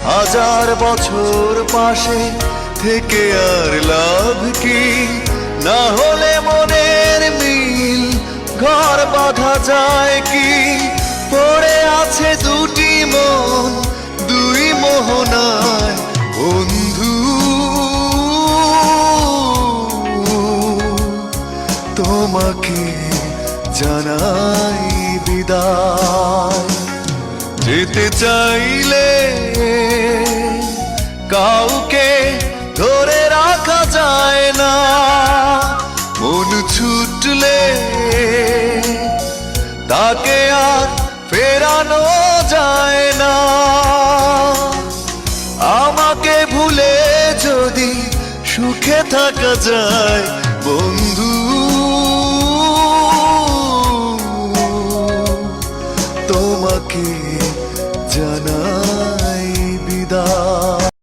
হাজার বছর পাশে থেকে আর লাভ কি, না হলে মনের মিল ঘর বাঁধা যায় কি? পড়ে আছে দুটি মন দুই মোহনায় বন্ধু, তোমাকে জানাই বিদায়। যেতে চাইলে কাউকে ধরে রাখা যায় না, মন ছুটলে তাকে আর ফেরানো যায় না। আমাকে ভুলে যদি সুখে থাকা যায় বন্ধু, তোমাকে জানাই বিদায়।